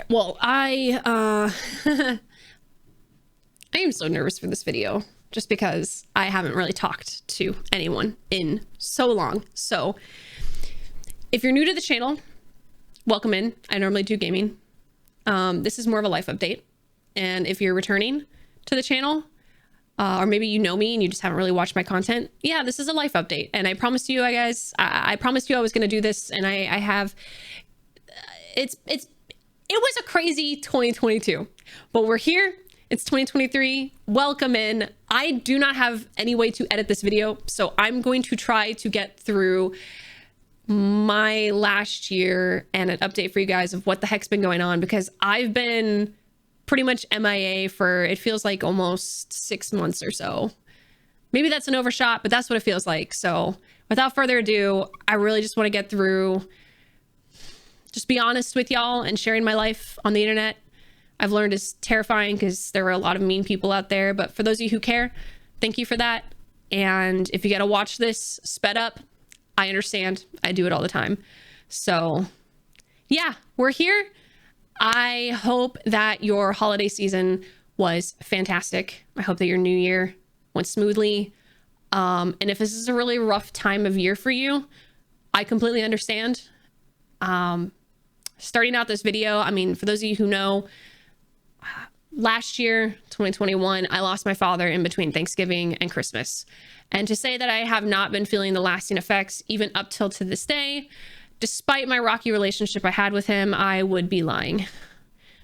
Well, I am so nervous for this video just because I haven't really talked to anyone in so long. So if you're new to the channel, welcome in. I normally do gaming. This is more of a life update. And if you're returning to the channel, or maybe you know me and you just haven't really watched my content, yeah, this is a life update. And I promised you, I promised you I was going to do this, and I have. It was a crazy 2022, but we're here. It's 2023. Welcome in. I do not have any way to edit this video, so I'm going to try to get through my last year and an update for you guys of what the heck's been going on, because I've been pretty much MIA for, it feels like almost 6 months or so. Maybe that's an overshot, but that's what it feels like. So without further ado, I really just want to get through, just be honest with y'all, and sharing my life on the internet, I've learned is terrifying because there are a lot of mean people out there. But for those of you who care, thank you for that. And if you got to watch this sped up, I understand. I do it all the time. So yeah, we're here. I hope that your holiday season was fantastic. I hope that your new year went smoothly. And if this is a really rough time of year for you, I completely understand. Starting out this video, I mean, for those of you who know, last year, 2021, I lost my father in between Thanksgiving and Christmas. And to say that I have not been feeling the lasting effects, even up till to this day, despite my rocky relationship I had with him, I would be lying.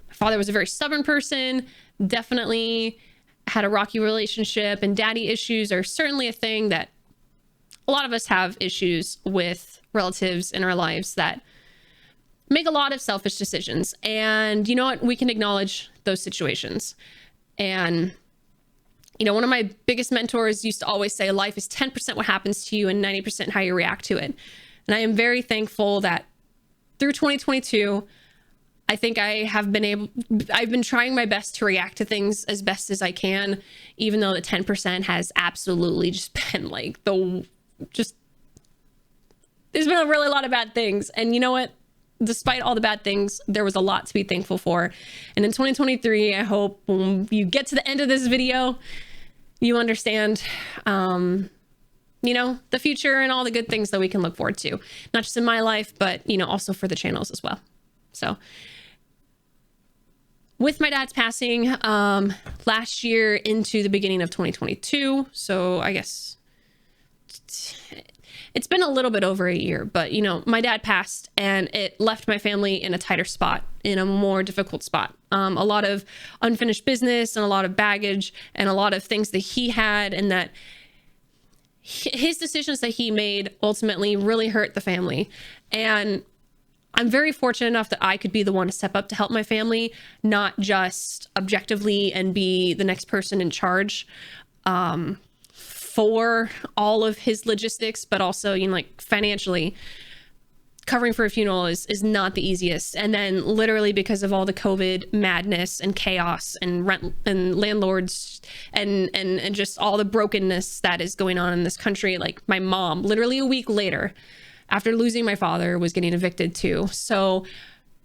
My father was a very stubborn person, definitely had a rocky relationship, and daddy issues are certainly a thing that a lot of us have issues with relatives in our lives that make a lot of selfish decisions. And you know what? We can acknowledge those situations. And, you know, one of my biggest mentors used to always say, life is 10% what happens to you and 90% how you react to it. And I am very thankful that through 2022, I think I've been trying my best to react to things as best as I can, even though the 10% has absolutely just been like there's been a really lot of bad things. And you know what? Despite all the bad things, there was a lot to be thankful for. And in 2023, I hope when you get to the end of this video, you understand, you know, the future and all the good things that we can look forward to, not just in my life, but, you know, also for the channels as well. So with my dad's passing, last year into the beginning of 2022, so I guess it's been a little bit over a year, but you know, my dad passed and it left my family in a tighter spot, in a more difficult spot. A lot of unfinished business and a lot of baggage and a lot of things that he had, and that his decisions that he made ultimately really hurt the family. And I'm very fortunate enough that I could be the one to step up to help my family, not just objectively and be the next person in charge, for all of his logistics, but also, you know, like financially covering for a funeral is not the easiest. And then literally because of all the COVID madness and chaos and rent and landlords and just all the brokenness that is going on in this country, like my mom, literally a week later after losing my father, was getting evicted too. So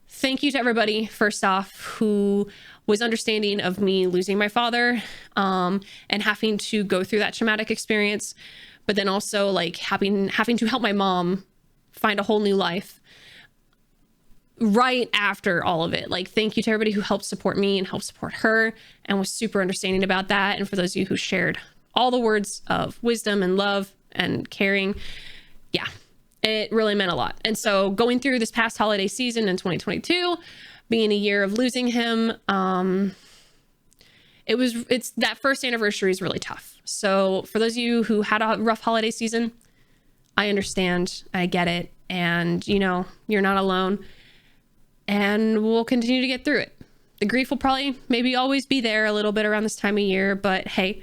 thank you to everybody, first off, who was understanding of me losing my father, and having to go through that traumatic experience, but then also like having to help my mom find a whole new life right after all of it. Like, thank you to everybody who helped support me and helped support her and was super understanding about that. And for those of you who shared all the words of wisdom and love and caring, yeah, it really meant a lot. And so going through this past holiday season in 2022, being a year of losing him, it's that first anniversary is really tough. So for those of you who had a rough holiday season, I understand, I get it. And you know, you're not alone, and we'll continue to get through it. The grief will probably maybe always be there a little bit around this time of year, but hey,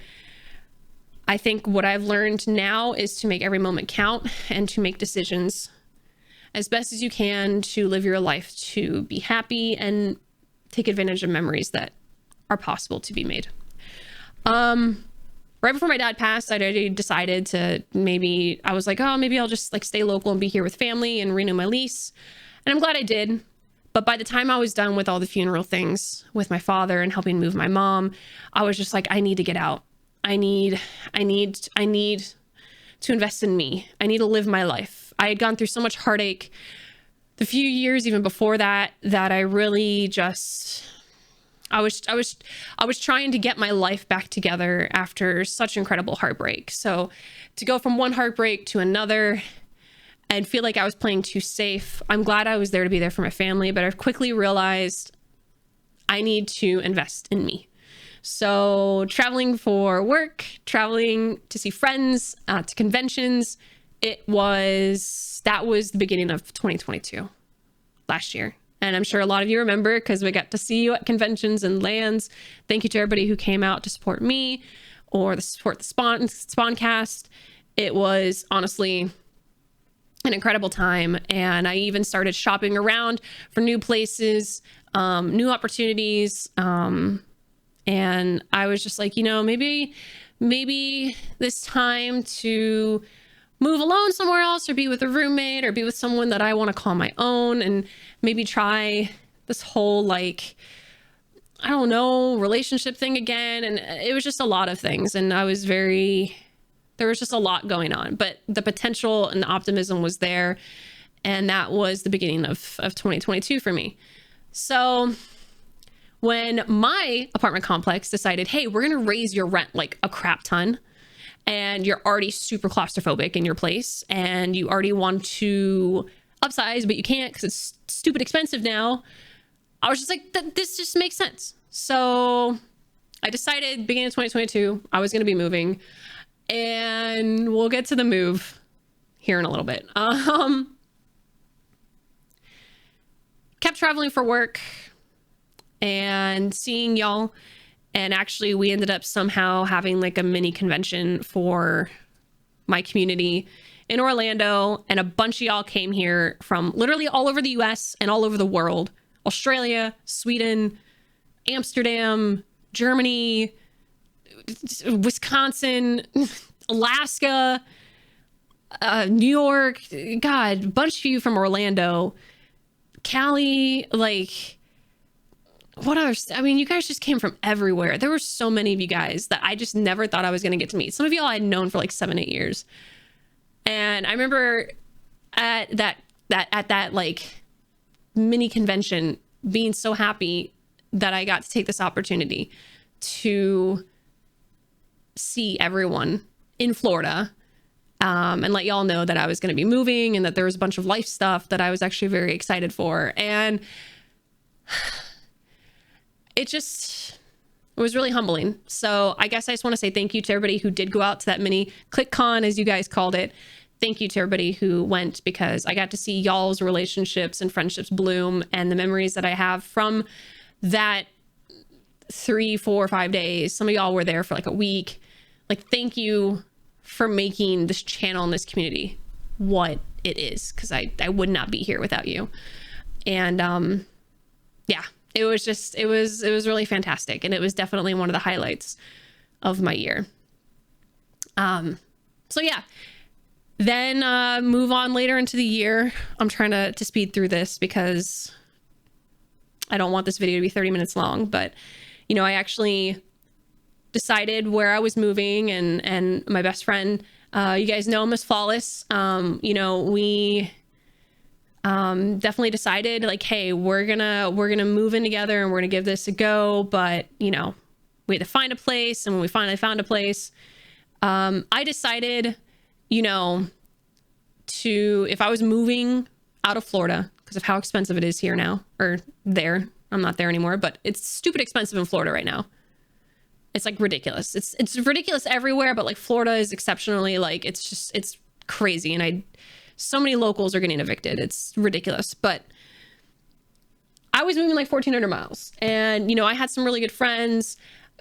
I think what I've learned now is to make every moment count and to make decisions as best as you can to live your life, to be happy and take advantage of memories that are possible to be made. Right before my dad passed, I'd already decided to I was like, oh, maybe I'll just like stay local and be here with family and renew my lease. And I'm glad I did. But by the time I was done with all the funeral things with my father and helping move my mom, I was just like, I need to get out. I need to invest in me. I need to live my life. I had gone through so much heartache the few years even before that I really just, I was trying to get my life back together after such incredible heartbreak. So to go from one heartbreak to another and feel like I was playing too safe, I'm glad I was there to be there for my family, but I've quickly realized I need to invest in me. So traveling for work, traveling to see friends, to conventions, that was the beginning of 2022 last year. And I'm sure a lot of you remember because we got to see you at conventions and lands. Thank you to everybody who came out to support me or to support the Spawncast. It was honestly an incredible time. And I even started shopping around for new places, new opportunities. And I was just like, maybe this time to move alone somewhere else or be with a roommate or be with someone that I want to call my own and maybe try this whole relationship thing again. And it was just a lot of things. And there was just a lot going on, but the potential and the optimism was there. And that was the beginning of 2022 for me. So when my apartment complex decided, hey, we're going to raise your rent like a crap ton, and you're already super claustrophobic in your place and you already want to upsize, but you can't because it's stupid expensive now, I was just like, this just makes sense. So I decided beginning of 2022, I was going to be moving, and we'll get to the move here in a little bit. Kept traveling for work and seeing y'all. And actually, we ended up somehow having like a mini convention for my community in Orlando. And a bunch of y'all came here from literally all over the US and all over the world. Australia, Sweden, Amsterdam, Germany, Wisconsin, Alaska, New York. God, a bunch of you from Orlando, Cali, what else? I mean, you guys just came from everywhere. There were so many of you guys that I just never thought I was going to get to meet. Some of y'all I'd known for 7-8 years. And I remember at that mini convention being so happy that I got to take this opportunity to see everyone in Florida, and let y'all know that I was going to be moving and that there was a bunch of life stuff that I was actually very excited for. And it was really humbling. So I guess I just want to say thank you to everybody who did go out to that mini ClickCon, as you guys called it. Thank you to everybody who went, because I got to see y'all's relationships and friendships bloom, and the memories that I have from that 3, 4, 5 days. Some of y'all were there for a week. Thank you for making this channel and this community what it is, because I would not be here without you. And yeah. It was really fantastic. And it was definitely one of the highlights of my year. So yeah, then move on later into the year. I'm trying to speed through this because I don't want this video to be 30 minutes long, but I actually decided where I was moving, and my best friend, you guys know him as Flawless. We definitely decided hey, we're gonna move in together and we're gonna give this a go. But we had to find a place, and when we finally found a place, I decided if I was moving out of Florida, because of how expensive it is here now, or there, I'm not there anymore, but it's stupid expensive in Florida right now. It's ridiculous. It's ridiculous everywhere, but Florida is exceptionally it's crazy. And so many locals are getting evicted. It's ridiculous. But I was moving 1,400 miles, and I had some really good friends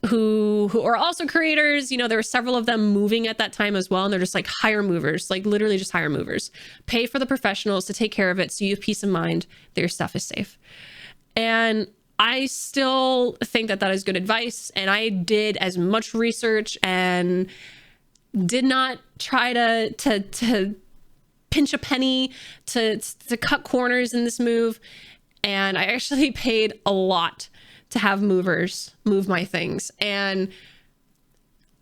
who are also creators. There were several of them moving at that time as well, and they're just hire movers, literally just hire movers. Pay for the professionals to take care of it, so you have peace of mind that your stuff is safe. And I still think that is good advice, and I did as much research and did not try to pinch a penny to cut corners in this move. And I actually paid a lot to have movers move my things. And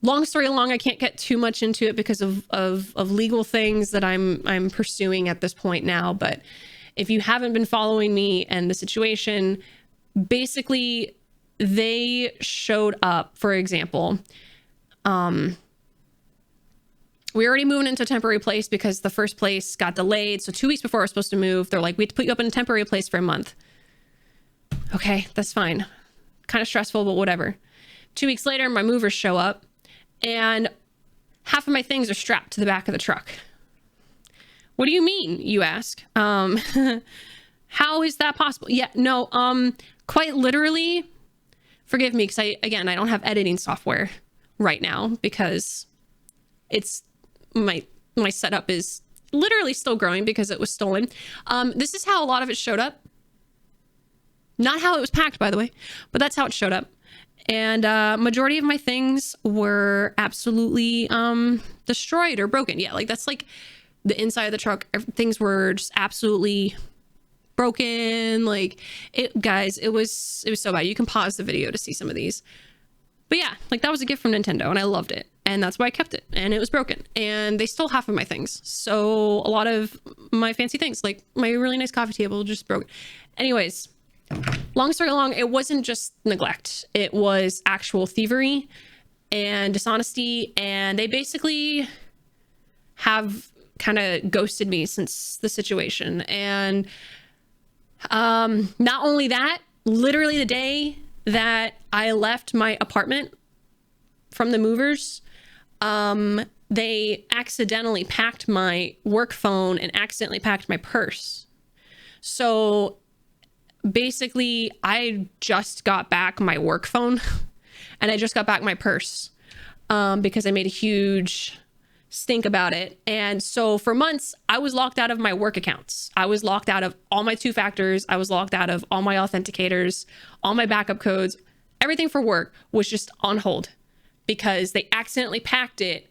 long story long, I can't get too much into it because of legal things that I'm pursuing at this point now. But if you haven't been following me and the situation, basically they showed up, for example, we already moved into a temporary place because the first place got delayed. So 2 weeks before I was supposed to move, they're like, we have to put you up in a temporary place for a month. Okay, that's fine. Kind of stressful, but whatever. 2 weeks later, my movers show up and half of my things are strapped to the back of the truck. What do you mean, you ask? How is that possible? Yeah, no, quite literally, forgive me, because I don't have editing software right now because it's my setup is literally still growing because it was stolen. This is how a lot of it showed up. Not how it was packed, by the way, but that's how it showed up. And majority of my things were absolutely destroyed or broken. Yeah, like that's like the inside of the truck. Things were just absolutely broken. Like it, guys, it was so bad. You can pause the video to see some of these. But yeah, like that was a gift from Nintendo and I loved it. And that's why I kept it. And it was broken. And they stole half of my things. So a lot of my fancy things, like my really nice coffee table, just broke. Anyways, long story long, it wasn't just neglect. It was actual thievery and dishonesty. And they basically have kind of ghosted me since the situation. And not only that, literally the day that I left my apartment from the movers, they accidentally packed my work phone and accidentally packed my purse. So basically I just got back my work phone and I just got back my purse because I made a huge stink about it. And so for months I was locked out of my work accounts. I was locked out of all my 2-factors. I was locked out of all my authenticators, all my backup codes. Everything for work was just on hold because they accidentally packed it.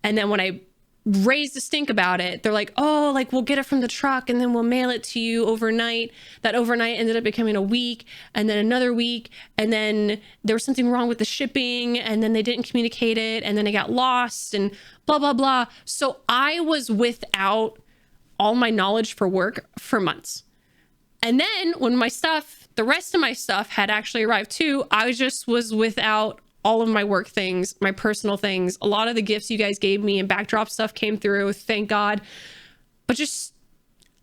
And then when I raised a stink about it, they're like, oh, like we'll get it from the truck and then we'll mail it to you overnight. That overnight ended up becoming a week and then another week. And then there was something wrong with the shipping and then they didn't communicate it and then it got lost and blah, blah, blah. So I was without all my knowledge for work for months. And then when my stuff, the rest of my stuff had actually arrived too, I just was without all of my work things, my personal things. A lot of the gifts you guys gave me and backdrop stuff came through, thank God. But just,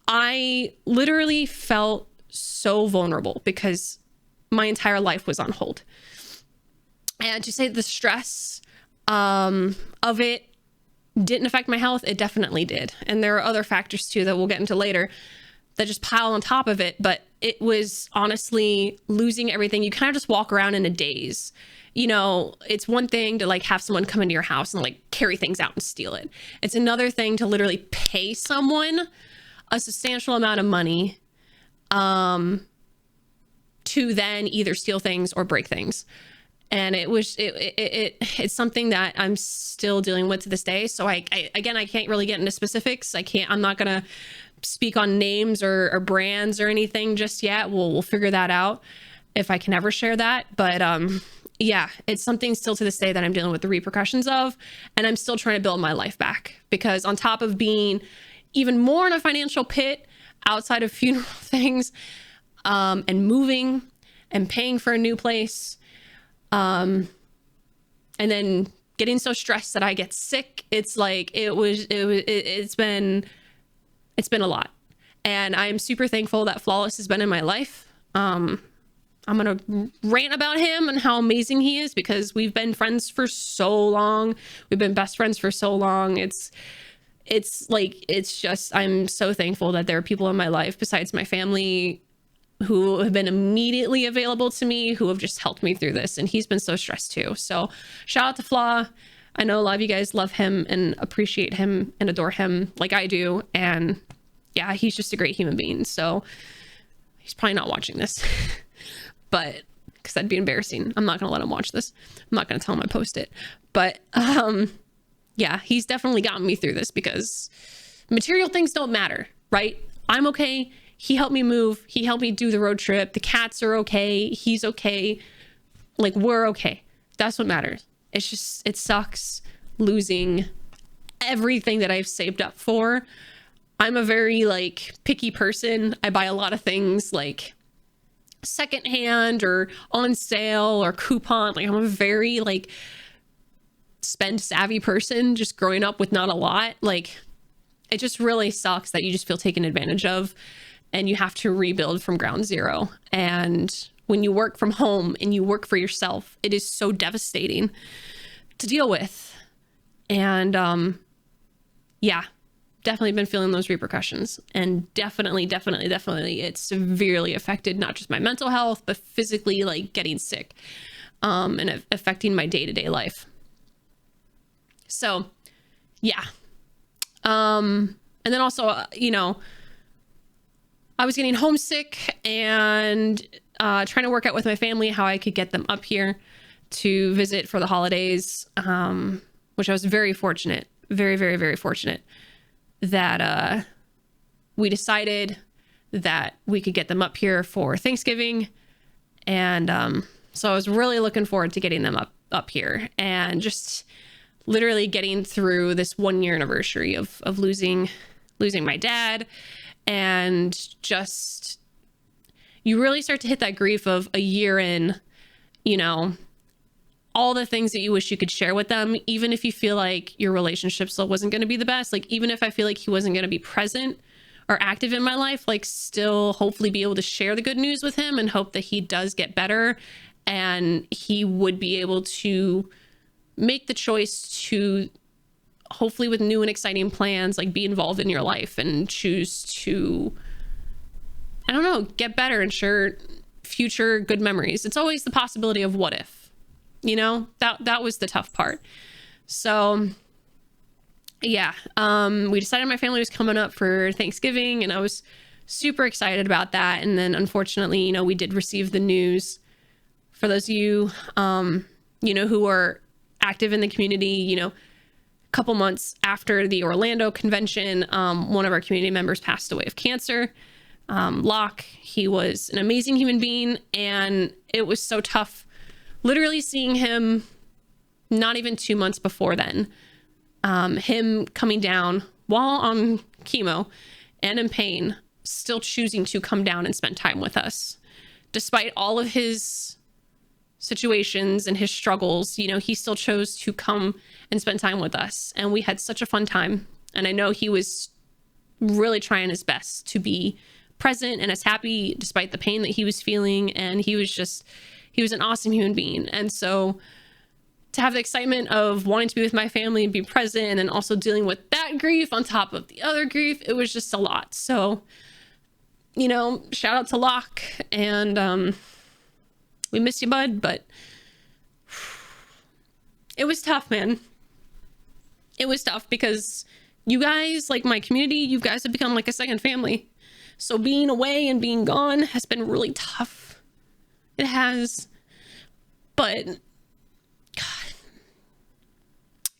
I literally felt so vulnerable because my entire life was on hold. And to say the stress of it didn't affect my health, it definitely did. And there are other factors too that we'll get into later that just pile on top of it. But it was honestly losing everything. You kind of just walk around in a daze. You know, it's one thing to like have someone come into your house and like carry things out and steal it. It's another thing to literally pay someone a substantial amount of money to then either steal things or break things. And it's something that I'm still dealing with to this day. So I can't really get into specifics. I'm not going to speak on names or brands or anything just yet. We'll figure that out if I can ever share that. But, yeah, it's something still to this day that I'm dealing with the repercussions of, and I'm still trying to build my life back because on top of being even more in a financial pit outside of funeral things, and moving and paying for a new place, and then getting so stressed that I get sick. It's like, it's been a lot. And I'm super thankful that Flawless has been in my life. I'm going to rant about him and how amazing he is because we've been friends for so long. We've been best friends for so long. It's just, I'm so thankful that there are people in my life besides my family who have been immediately available to me, who have just helped me through this. And he's been so stressed too. So shout out to Flaw. I know a lot of you guys love him and appreciate him and adore him like I do. And yeah, he's just a great human being. So he's probably not watching this. But because that'd be embarrassing. I'm not going to let him watch this. I'm not going to tell him I post it. But yeah, he's definitely gotten me through this because material things don't matter, right? I'm okay. he helped me move. He helped me do the road trip. The cats are okay. He's okay. Like, we're okay. That's what matters. It's just, it sucks losing everything that I've saved up for. I'm a very like picky person. I buy a lot of things like secondhand or on sale or coupon. Like, I'm a very like spend savvy person, just growing up with not a lot. Like, it just really sucks that you just feel taken advantage of and you have to rebuild from ground zero. And when you work from home and you work for yourself, it is so devastating to deal with. And yeah, definitely been feeling those repercussions, and definitely it severely affected not just my mental health, but physically, like getting sick and affecting my day-to-day life. So yeah. And then also, you know, I was getting homesick and trying to work out with my family how I could get them up here to visit for the holidays, which I was very fortunate, very fortunate that we decided that we could get them up here for Thanksgiving. And so I was really looking forward to getting them up here and just literally getting through this 1 year anniversary of losing my dad. And just, you really start to hit that grief of a year in, you know, all the things that you wish you could share with them, even if you feel like your relationship still wasn't going to be the best. Like, even if I feel like he wasn't going to be present or active in my life, like still hopefully be able to share the good news with him and hope that he does get better and he would be able to make the choice to, hopefully with new and exciting plans, like be involved in your life and choose to, I don't know, get better and share future good memories. It's always the possibility of what if, you know, that was the tough part. So yeah, we decided my family was coming up for Thanksgiving and I was super excited about that. And then unfortunately, you know, we did receive the news. For those of you, you know, who are active in the community, you know, a couple months after the Orlando convention, one of our community members passed away of cancer. Locke, he was an amazing human being, and it was so tough literally seeing him not even 2 months before then, him coming down while on chemo and in pain, still choosing to come down and spend time with us. Despite all of his situations and his struggles, you know, he still chose to come and spend time with us. And we had such a fun time. And I know he was really trying his best to be present and as happy despite the pain that he was feeling. And he was an awesome human being. And so to have the excitement of wanting to be with my family and be present and then also dealing with that grief on top of the other grief, it was just a lot. So, you know, shout out to Locke, and we miss you, bud, but it was tough, man. It was tough because you guys, like my community, you guys have become like a second family. So being away and being gone has been really tough. It has. But God,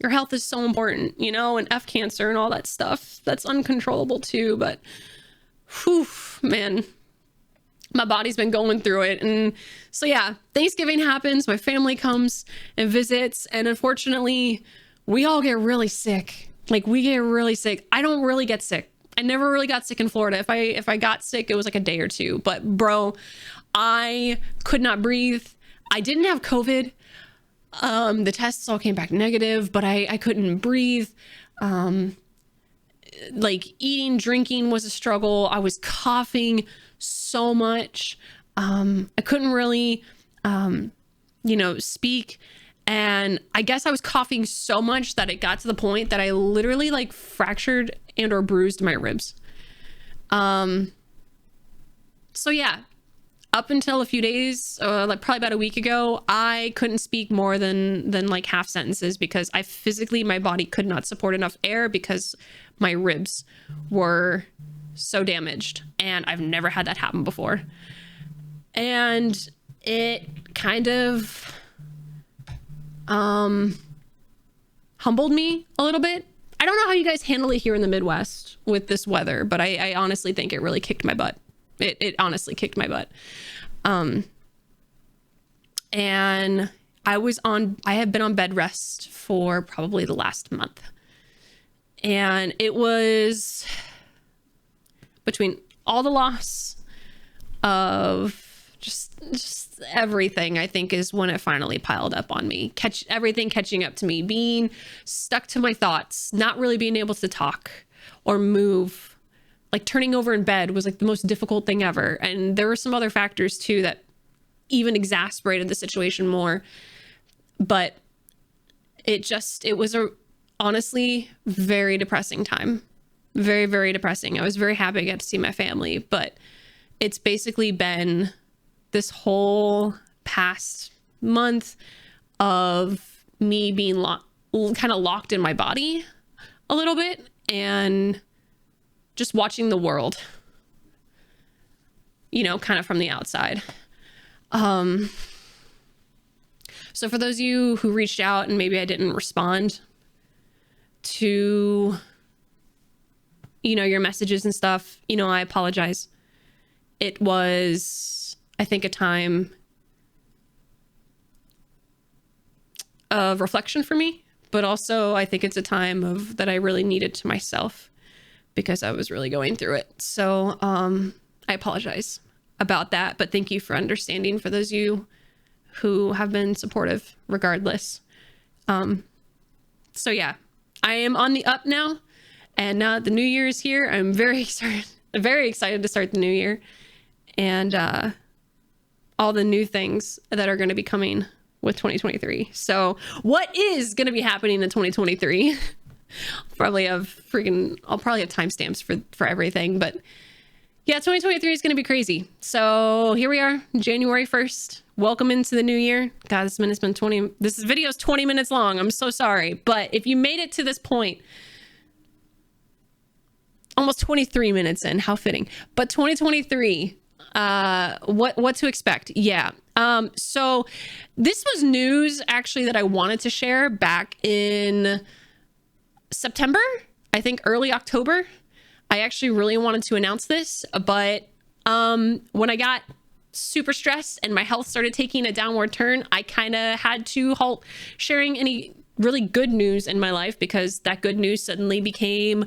your health is so important, you know, and F cancer and all that stuff. That's uncontrollable too, but whew, man. My body's been going through it. And so yeah, Thanksgiving happens, my family comes and visits, and unfortunately we all get really sick. Like, we get really sick. I don't really get sick. I never really got sick in Florida. If I got sick, it was like a day or two. But bro, I could not breathe. I didn't have COVID. The tests all came back negative, but I couldn't breathe. Like, eating, drinking was a struggle. I was coughing so much. I couldn't really, you know, speak. And I guess I was coughing so much that it got to the point that I literally like fractured and or bruised my ribs. So yeah, up until a few days, like probably about a week ago, I couldn't speak more than like half sentences because I physically, my body could not support enough air because my ribs were so damaged, and I've never had that happen before. And it kind of humbled me a little bit. I don't know how you guys handle it here in the Midwest with this weather, but I honestly think it really kicked my butt. It honestly kicked my butt. And I have been on bed rest for probably the last month. And it was between all the loss of just everything, I think, is when it finally piled up on me. Everything catching up to me, being stuck to my thoughts, not really being able to talk or move. Like turning over in bed was like the most difficult thing ever. And there were some other factors too that even exasperated the situation more. But it was a honestly very depressing time. Very, very depressing. I was very happy I got to see my family, but it's basically been this whole past month of me being kind of locked in my body a little bit and just watching the world, kind of from the outside. So for those of you who reached out and maybe I didn't respond to, your messages and stuff, I apologize. It was, I think, a time of reflection for me, but also I think it's a time that I really needed to myself because I was really going through it. So I apologize about that, but thank you for understanding for those of you who have been supportive regardless. So yeah, I am on the up now, and now that the new year is here, I'm very excited to start the new year and all the new things that are going to be coming with 2023. So what is going to be happening in 2023? I'll probably have timestamps for everything, but yeah, 2023 is going to be crazy. So here we are, January 1st. Welcome into the new year. God, this video is 20 minutes long. I'm so sorry. But if you made it to this point, almost 23 minutes in, how fitting. But 2023, what to expect? Yeah. So this was news actually that I wanted to share back in September, I think early October. I actually really wanted to announce this, but when I got super stressed and my health started taking a downward turn, I kind of had to halt sharing any really good news in my life because that good news suddenly became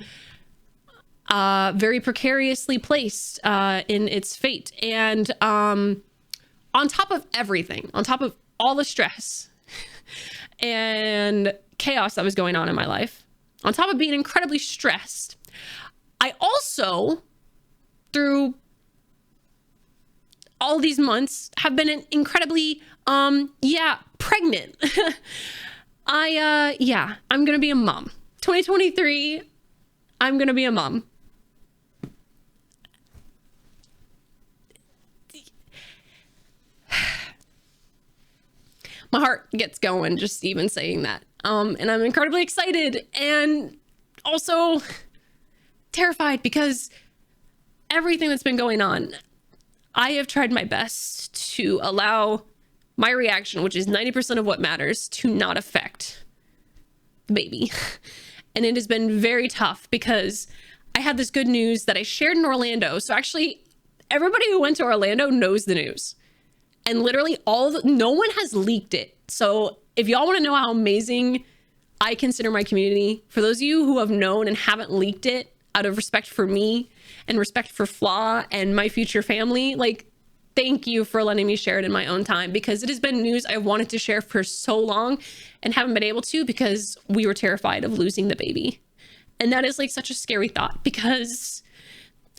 very precariously placed in its fate. And on top of everything, on top of all the stress and chaos that was going on in my life, on top of being incredibly stressed, I also, through all these months, have been incredibly, pregnant. I'm going to be a mom. 2023, I'm going to be a mom. My heart gets going just even saying that. And I'm incredibly excited and also terrified because everything that's been going on, I have tried my best to allow my reaction, which is 90% of what matters, to not affect the baby. And it has been very tough because I had this good news that I shared in Orlando. So actually, everybody who went to Orlando knows the news. And literally no one has leaked it. So if y'all want to know how amazing I consider my community, for those of you who have known and haven't leaked it out of respect for me and respect for Flaw and my future family, like, thank you for letting me share it in my own time, because it has been news I've wanted to share for so long and haven't been able to because we were terrified of losing the baby. And that is like such a scary thought because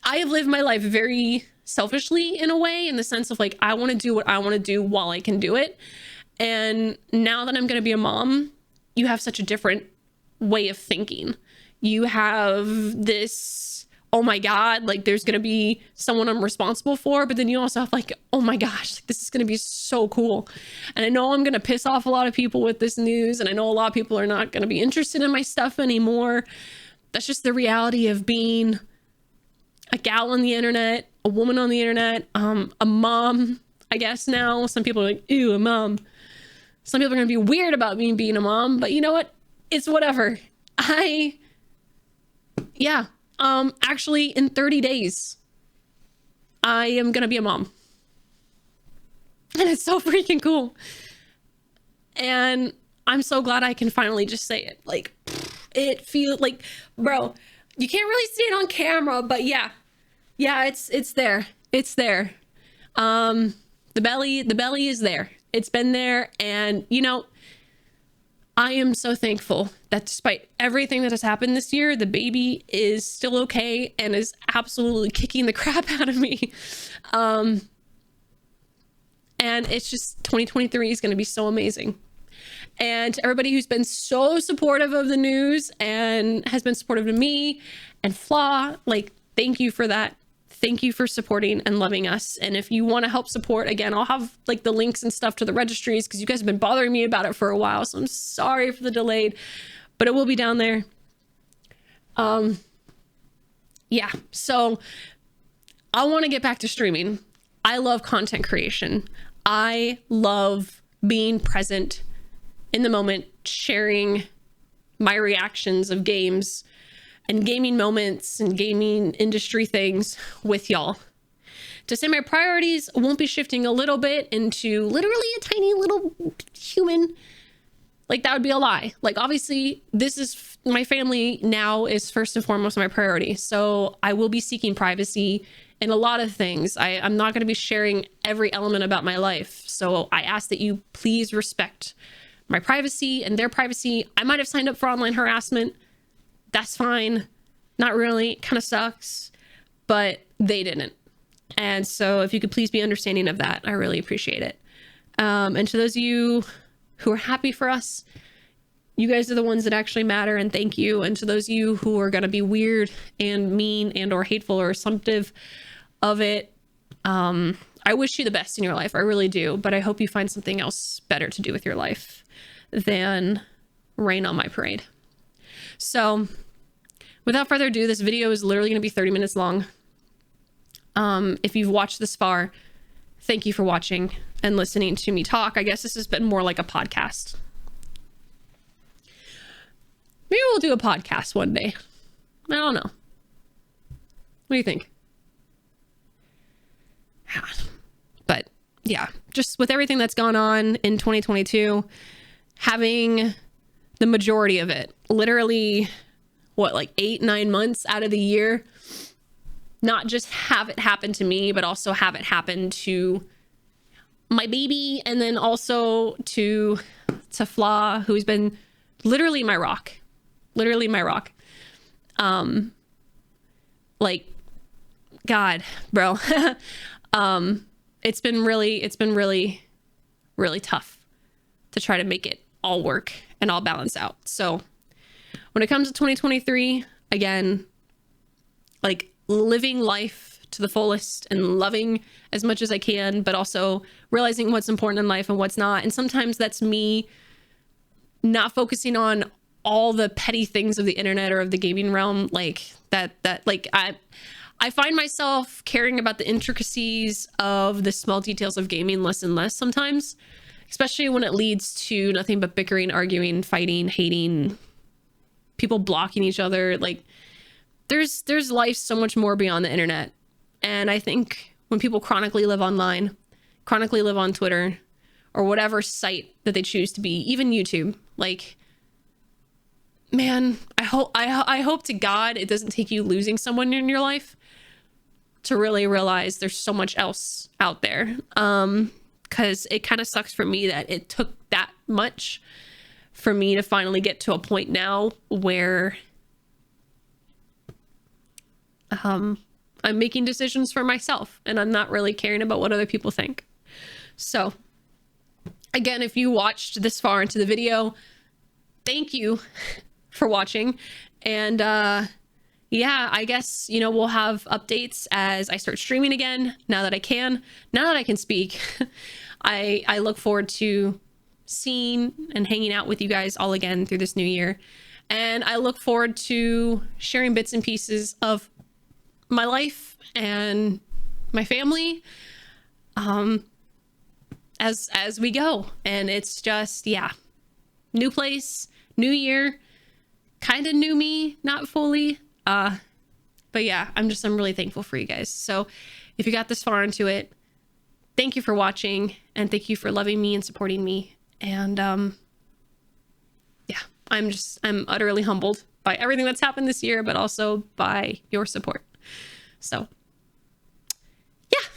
I have lived my life very selfishly in a way, in the sense of like, I want to do what I want to do while I can do it. And now that I'm going to be a mom, you have such a different way of thinking. You have this, oh my God, like there's going to be someone I'm responsible for. But then you also have like, oh my gosh, like, this is going to be so cool. And I know I'm going to piss off a lot of people with this news. And I know a lot of people are not going to be interested in my stuff anymore. That's just the reality of being a gal on the internet, a woman on the internet, a mom, I guess now. Some people are like, ew, a mom. Some people are going to be weird about me being a mom, but you know what? It's whatever. Actually in 30 days, I am gonna be a mom. And it's so freaking cool. And I'm so glad I can finally just say it. Like, it feels like, bro, you can't really see it on camera, but yeah, it's there. It's there. The belly is there. It's been there. And you know, I am so thankful that despite everything that has happened this year, the baby is still okay and is absolutely kicking the crap out of me. And it's just 2023 is going to be so amazing. And to everybody who's been so supportive of the news and has been supportive to me and Flaw, like, thank you for that. Thank you for supporting and loving us. And if you want to help support, again, I'll have like the links and stuff to the registries because you guys have been bothering me about it for a while. So I'm sorry for the delayed, but it will be down there. Yeah, so I want to get back to streaming. I love content creation. I love being present in the moment, sharing my reactions of games and gaming moments and gaming industry things with y'all. To say my priorities won't be shifting a little bit into literally a tiny little human, like that would be a lie. Like, obviously this is my family now is first and foremost my priority. So I will be seeking privacy in a lot of things. I'm not going to be sharing every element about my life. So I ask that you please respect my privacy and their privacy. I might have signed up for online harassment. That's fine. Not really. Kind of sucks, but they didn't. And so if you could please be understanding of that, I really appreciate it. And to those of you who are happy for us, you guys are the ones that actually matter, and thank you. And to those of you who are going to be weird and mean and or hateful or assumptive of it, I wish you the best in your life. I really do. But I hope you find something else better to do with your life than rain on my parade. So without further ado, this video is literally going to be 30 minutes long. If you've watched this far, thank you for watching and listening to me talk. I guess this has been more like a podcast. Maybe we'll do a podcast one day. I don't know. What do you think? But yeah, just with everything that's gone on in 2022, having the majority of it, literally, what, like 8-9 months out of the year, not just have it happen to me, but also have it happen to my baby, and then also to Flaw, who's been literally my rock. Literally my rock. Like, God, bro. It's been really, really tough to try to make it all work and all balance out. So when it comes to 2023, again, like living life to the fullest and loving as much as I can, but also realizing what's important in life and what's not. And sometimes that's me not focusing on all the petty things of the internet or of the gaming realm, like that like I find myself caring about the intricacies of the small details of gaming less and less sometimes, especially when it leads to nothing but bickering, arguing, fighting, hating, people blocking each other. Like there's life so much more beyond the internet. And I think when people chronically live online, chronically live on Twitter or whatever site that they choose to be, even YouTube, like, man, I hope to God it doesn't take you losing someone in your life to really realize there's so much else out there. Because it kind of sucks for me that it took that much for me to finally get to a point now where I'm making decisions for myself and I'm not really caring about what other people think. So again, if you watched this far into the video, thank you for watching. And yeah, I guess, you know, we'll have updates as I start streaming again, now that I can speak. I look forward to seeing and hanging out with you guys all again through this new year. And I look forward to sharing bits and pieces of my life and my family as we go. And it's just, yeah, new place, new year, kind of new me, not fully. But yeah, I'm really thankful for you guys. So if you got this far into it, thank you for watching, and thank you for loving me and supporting me. And yeah, I'm utterly humbled by everything that's happened this year, but also by your support. So yeah,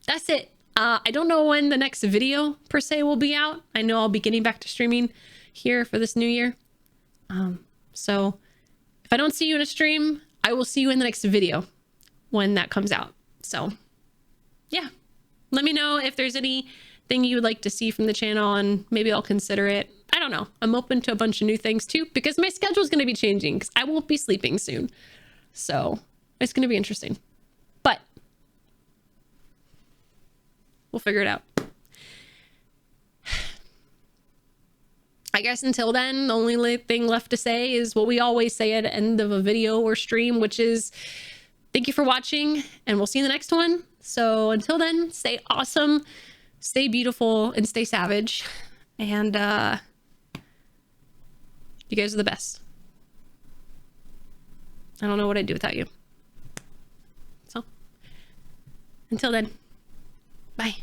that's it. I don't know when the next video per se will be out. I know I'll be getting back to streaming here for this new year. So if I don't see you in a stream, I will see you in the next video when that comes out. So yeah, let me know if there's anything you would like to see from the channel, and maybe I'll consider it. I don't know. I'm open to a bunch of new things too, because my schedule is going to be changing because I won't be sleeping soon. So it's going to be interesting, but we'll figure it out. I guess until then, the only thing left to say is what we always say at the end of a video or stream, which is thank you for watching, and we'll see you in the next one. So until then, stay awesome, stay beautiful, and stay savage. And you guys are the best. I don't know what I'd do without you. So until then, bye.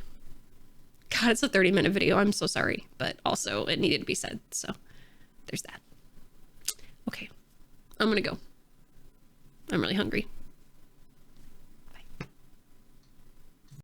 God, it's a 30-minute video. I'm so sorry, but also it needed to be said. So there's that. Okay, I'm gonna go. I'm really hungry.